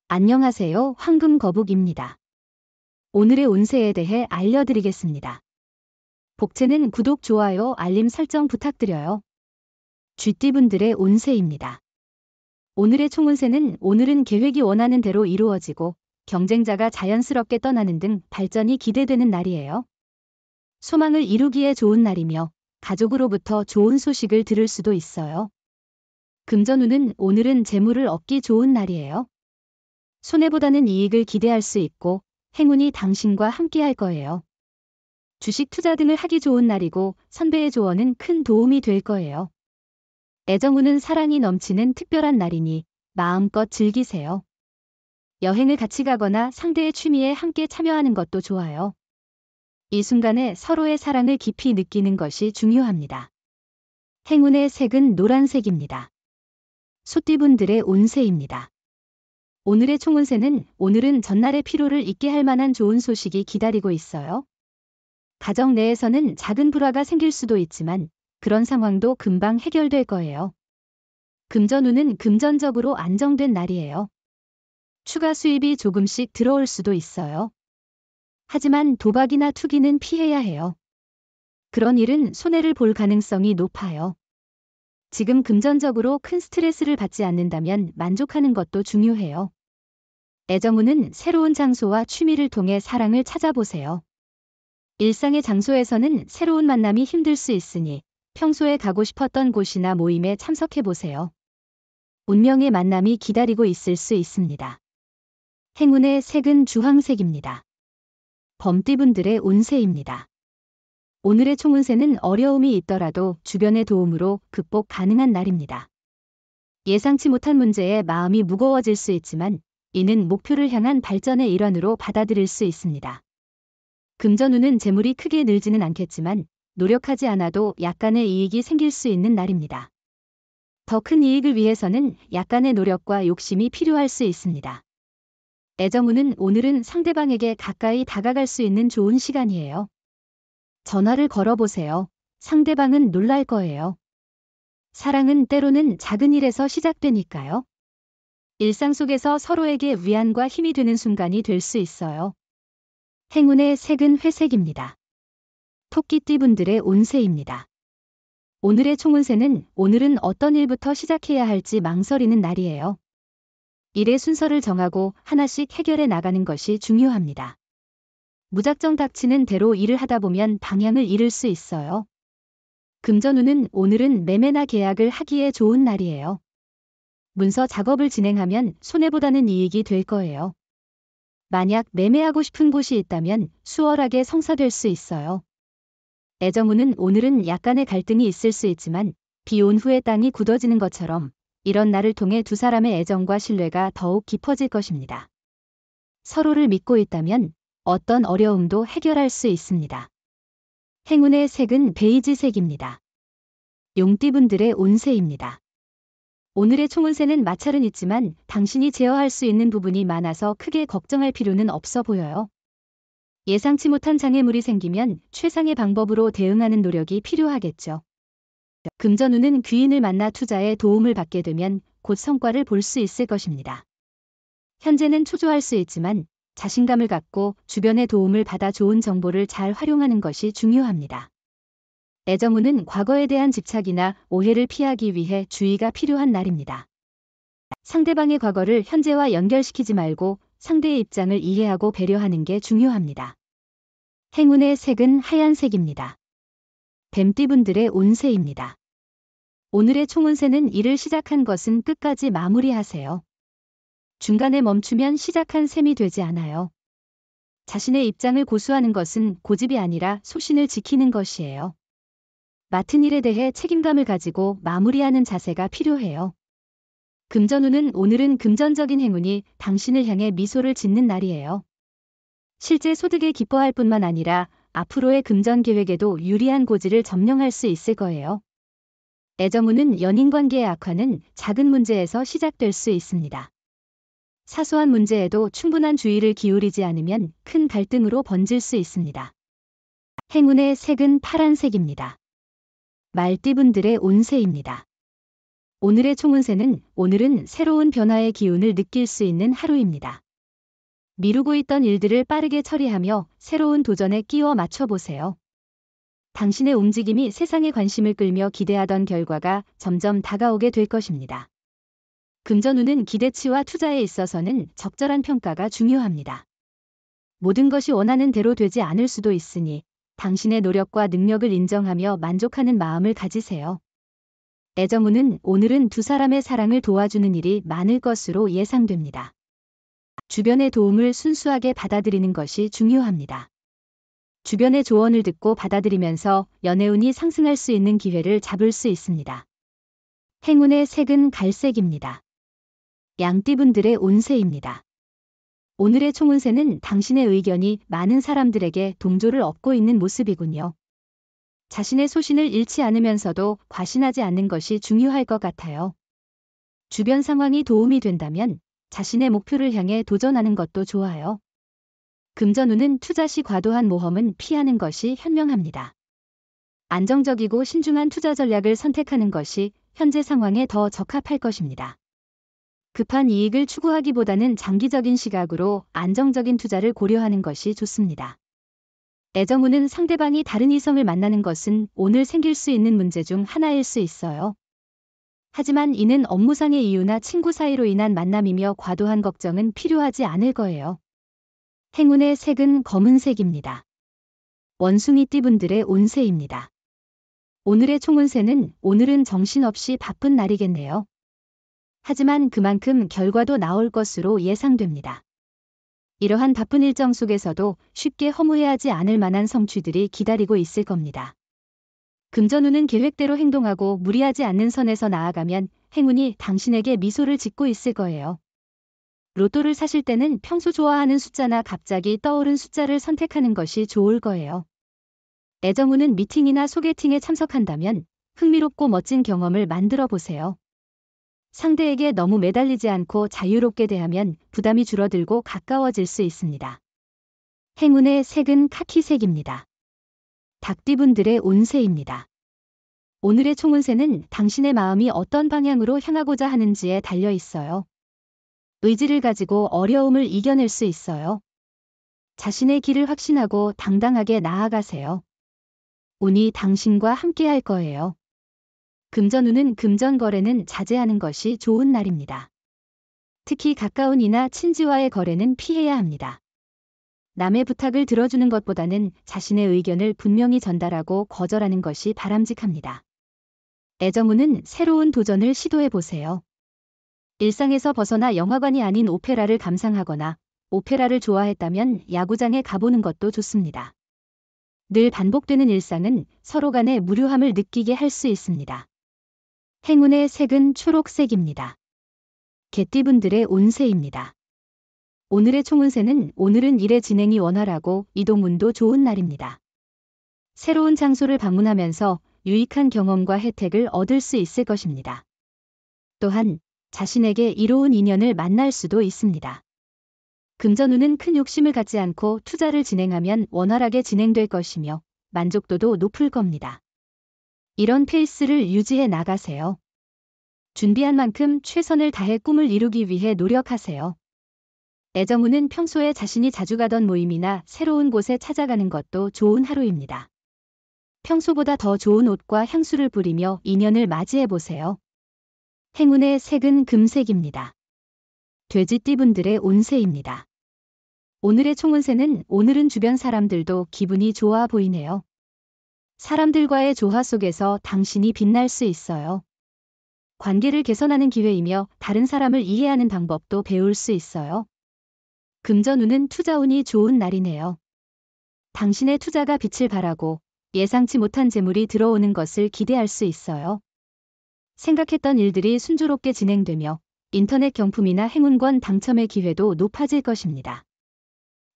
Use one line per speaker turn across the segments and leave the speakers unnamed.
안녕하세요. 황금거북입니다. 오늘의 운세에 대해 알려드리겠습니다. 복채는 구독, 좋아요, 알림 설정 부탁드려요. 쥐띠분들의 운세입니다. 오늘의 총운세는 오늘은 계획이 원하는 대로 이루어지고 경쟁자가 자연스럽게 떠나는 등 발전이 기대되는 날이에요. 소망을 이루기에 좋은 날이며 가족으로부터 좋은 소식을 들을 수도 있어요. 금전운은 오늘은 재물을 얻기 좋은 날이에요. 손해보다는 이익을 기대할 수 있고 행운이 당신과 함께할 거예요. 주식 투자 등을 하기 좋은 날이고 선배의 조언은 큰 도움이 될 거예요. 애정운은 사랑이 넘치는 특별한 날이니 마음껏 즐기세요. 여행을 같이 가거나 상대의 취미에 함께 참여하는 것도 좋아요. 이 순간에 서로의 사랑을 깊이 느끼는 것이 중요합니다. 행운의 색은 노란색입니다. 소띠분들의 운세입니다. 오늘의 총운세는 오늘은 전날의 피로를 잊게 할 만한 좋은 소식이 기다리고 있어요. 가정 내에서는 작은 불화가 생길 수도 있지만 그런 상황도 금방 해결될 거예요. 금전운은 금전적으로 안정된 날이에요. 추가 수입이 조금씩 들어올 수도 있어요. 하지만 도박이나 투기는 피해야 해요. 그런 일은 손해를 볼 가능성이 높아요. 지금 금전적으로 큰 스트레스를 받지 않는다면 만족하는 것도 중요해요. 애정운은 새로운 장소와 취미를 통해 사랑을 찾아보세요. 일상의 장소에서는 새로운 만남이 힘들 수 있으니 평소에 가고 싶었던 곳이나 모임에 참석해보세요. 운명의 만남이 기다리고 있을 수 있습니다. 행운의 색은 주황색입니다. 범띠분들의 운세입니다. 오늘의 총운세는 어려움이 있더라도 주변의 도움으로 극복 가능한 날입니다. 예상치 못한 문제에 마음이 무거워질 수 있지만 이는 목표를 향한 발전의 일환으로 받아들일 수 있습니다. 금전운은 재물이 크게 늘지는 않겠지만 노력하지 않아도 약간의 이익이 생길 수 있는 날입니다. 더 큰 이익을 위해서는 약간의 노력과 욕심이 필요할 수 있습니다. 애정운은 오늘은 상대방에게 가까이 다가갈 수 있는 좋은 시간이에요. 전화를 걸어보세요. 상대방은 놀랄 거예요. 사랑은 때로는 작은 일에서 시작되니까요. 일상 속에서 서로에게 위안과 힘이 되는 순간이 될 수 있어요. 행운의 색은 회색입니다. 토끼띠분들의 운세입니다. 오늘의 총운세는 오늘은 어떤 일부터 시작해야 할지 망설이는 날이에요. 일의 순서를 정하고 하나씩 해결해 나가는 것이 중요합니다. 무작정 닥치는 대로 일을 하다 보면 방향을 잃을 수 있어요. 금전운은 오늘은 매매나 계약을 하기에 좋은 날이에요. 문서 작업을 진행하면 손해보다는 이익이 될 거예요. 만약 매매하고 싶은 곳이 있다면 수월하게 성사될 수 있어요. 애정운은 오늘은 약간의 갈등이 있을 수 있지만 비 온 후에 땅이 굳어지는 것처럼 이런 날을 통해 두 사람의 애정과 신뢰가 더욱 깊어질 것입니다. 서로를 믿고 있다면 어떤 어려움도 해결할 수 있습니다. 행운의 색은 베이지색입니다. 용띠분들의 운세입니다. 오늘의 총운세는 마찰은 있지만 당신이 제어할 수 있는 부분이 많아서 크게 걱정할 필요는 없어 보여요. 예상치 못한 장애물이 생기면 최상의 방법으로 대응하는 노력이 필요하겠죠. 금전운은 귀인을 만나 투자에 도움을 받게 되면 곧 성과를 볼 수 있을 것입니다. 현재는 초조할 수 있지만 자신감을 갖고 주변의 도움을 받아 좋은 정보를 잘 활용하는 것이 중요합니다. 애정운은 과거에 대한 집착이나 오해를 피하기 위해 주의가 필요한 날입니다. 상대방의 과거를 현재와 연결시키지 말고 상대의 입장을 이해하고 배려하는 게 중요합니다. 행운의 색은 하얀색입니다. 뱀띠분들의 운세입니다. 오늘의 총운세는 일을 시작한 것은 끝까지 마무리하세요. 중간에 멈추면 시작한 셈이 되지 않아요. 자신의 입장을 고수하는 것은 고집이 아니라 소신을 지키는 것이에요. 맡은 일에 대해 책임감을 가지고 마무리하는 자세가 필요해요. 금전운은 오늘은 금전적인 행운이 당신을 향해 미소를 짓는 날이에요. 실제 소득에 기뻐할 뿐만 아니라 앞으로의 금전 계획에도 유리한 고지를 점령할 수 있을 거예요. 애정운은 연인관계의 악화는 작은 문제에서 시작될 수 있습니다. 사소한 문제에도 충분한 주의를 기울이지 않으면 큰 갈등으로 번질 수 있습니다. 행운의 색은 파란색입니다. 말띠분들의 운세입니다. 오늘의 총운세는 오늘은 새로운 변화의 기운을 느낄 수 있는 하루입니다. 미루고 있던 일들을 빠르게 처리하며 새로운 도전에 끼워 맞춰보세요. 당신의 움직임이 세상의 관심을 끌며 기대하던 결과가 점점 다가오게 될 것입니다. 금전운은 기대치와 투자에 있어서는 적절한 평가가 중요합니다. 모든 것이 원하는 대로 되지 않을 수도 있으니 당신의 노력과 능력을 인정하며 만족하는 마음을 가지세요. 애정운은 오늘은 두 사람의 사랑을 도와주는 일이 많을 것으로 예상됩니다. 주변의 도움을 순수하게 받아들이는 것이 중요합니다. 주변의 조언을 듣고 받아들이면서 연애운이 상승할 수 있는 기회를 잡을 수 있습니다. 행운의 색은 갈색입니다. 양띠분들의 운세입니다. 오늘의 총운세는 당신의 의견이 많은 사람들에게 동조를 얻고 있는 모습이군요. 자신의 소신을 잃지 않으면서도 과신하지 않는 것이 중요할 것 같아요. 주변 상황이 도움이 된다면 자신의 목표를 향해 도전하는 것도 좋아요. 금전운은 투자 시 과도한 모험은 피하는 것이 현명합니다. 안정적이고 신중한 투자 전략을 선택하는 것이 현재 상황에 더 적합할 것입니다. 급한 이익을 추구하기보다는 장기적인 시각으로 안정적인 투자를 고려하는 것이 좋습니다. 애정운은 상대방이 다른 이성을 만나는 것은 오늘 생길 수 있는 문제 중 하나일 수 있어요. 하지만 이는 업무상의 이유나 친구 사이로 인한 만남이며 과도한 걱정은 필요하지 않을 거예요. 행운의 색은 검은색입니다. 원숭이띠분들의 운세입니다. 오늘의 총운세는 오늘은 정신없이 바쁜 날이겠네요. 하지만 그만큼 결과도 나올 것으로 예상됩니다. 이러한 바쁜 일정 속에서도 쉽게 허무해하지 않을 만한 성취들이 기다리고 있을 겁니다. 금전운은 계획대로 행동하고 무리하지 않는 선에서 나아가면 행운이 당신에게 미소를 짓고 있을 거예요. 로또를 사실 때는 평소 좋아하는 숫자나 갑자기 떠오른 숫자를 선택하는 것이 좋을 거예요. 애정운은 미팅이나 소개팅에 참석한다면 흥미롭고 멋진 경험을 만들어 보세요. 상대에게 너무 매달리지 않고 자유롭게 대하면 부담이 줄어들고 가까워질 수 있습니다. 행운의 색은 카키색입니다. 닭띠분들의 운세입니다. 오늘의 총운세는 당신의 마음이 어떤 방향으로 향하고자 하는지에 달려 있어요. 의지를 가지고 어려움을 이겨낼 수 있어요. 자신의 길을 확신하고 당당하게 나아가세요. 운이 당신과 함께할 거예요. 금전운은 금전 거래는 자제하는 것이 좋은 날입니다. 특히 가까운 이나 친지와의 거래는 피해야 합니다. 남의 부탁을 들어주는 것보다는 자신의 의견을 분명히 전달하고 거절하는 것이 바람직합니다. 애정운은 새로운 도전을 시도해 보세요. 일상에서 벗어나 영화관이 아닌 오페라를 감상하거나 오페라를 좋아했다면 야구장에 가보는 것도 좋습니다. 늘 반복되는 일상은 서로 간의 무료함을 느끼게 할 수 있습니다. 행운의 색은 초록색입니다. 개띠분들의 운세입니다. 오늘의 총운세는 오늘은 일의 진행이 원활하고 이동운도 좋은 날입니다. 새로운 장소를 방문하면서 유익한 경험과 혜택을 얻을 수 있을 것입니다. 또한 자신에게 이로운 인연을 만날 수도 있습니다. 금전운은 큰 욕심을 갖지 않고 투자를 진행하면 원활하게 진행될 것이며 만족도도 높을 겁니다. 이런 페이스를 유지해 나가세요. 준비한 만큼 최선을 다해 꿈을 이루기 위해 노력하세요. 애정운은 평소에 자신이 자주 가던 모임이나 새로운 곳에 찾아가는 것도 좋은 하루입니다. 평소보다 더 좋은 옷과 향수를 뿌리며 인연을 맞이해 보세요. 행운의 색은 금색입니다. 돼지띠분들의 운세입니다. 오늘의 총운세는 오늘은 주변 사람들도 기분이 좋아 보이네요. 사람들과의 조화 속에서 당신이 빛날 수 있어요. 관계를 개선하는 기회이며 다른 사람을 이해하는 방법도 배울 수 있어요. 금전운은 투자운이 좋은 날이네요. 당신의 투자가 빛을 발하고 예상치 못한 재물이 들어오는 것을 기대할 수 있어요. 생각했던 일들이 순조롭게 진행되며 인터넷 경품이나 행운권 당첨의 기회도 높아질 것입니다.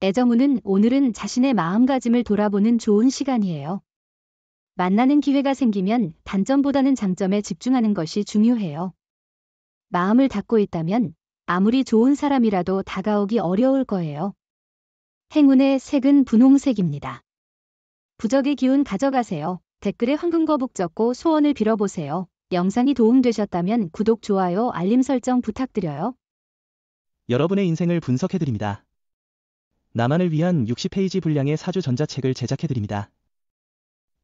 애정운은 오늘은 자신의 마음가짐을 돌아보는 좋은 시간이에요. 만나는 기회가 생기면 단점보다는 장점에 집중하는 것이 중요해요. 마음을 닫고 있다면 아무리 좋은 사람이라도 다가오기 어려울 거예요. 행운의 색은 분홍색입니다. 부적의 기운 가져가세요. 댓글에 황금거북 적고 소원을 빌어보세요. 영상이 도움되셨다면 구독, 좋아요, 알림 설정 부탁드려요.
여러분의 인생을 분석해드립니다. 나만을 위한 60페이지 분량의 사주 전자책을 제작해드립니다.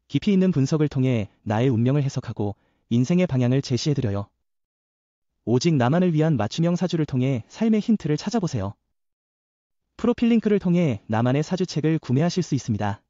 깊이 있는 분석을 통해 나의 운명을 해석하고 인생의 방향을 제시해드려요. 오직 나만을 위한 맞춤형 사주를 통해 삶의 힌트를 찾아보세요. 프로필 링크를 통해 나만의 사주책을 구매하실 수 있습니다.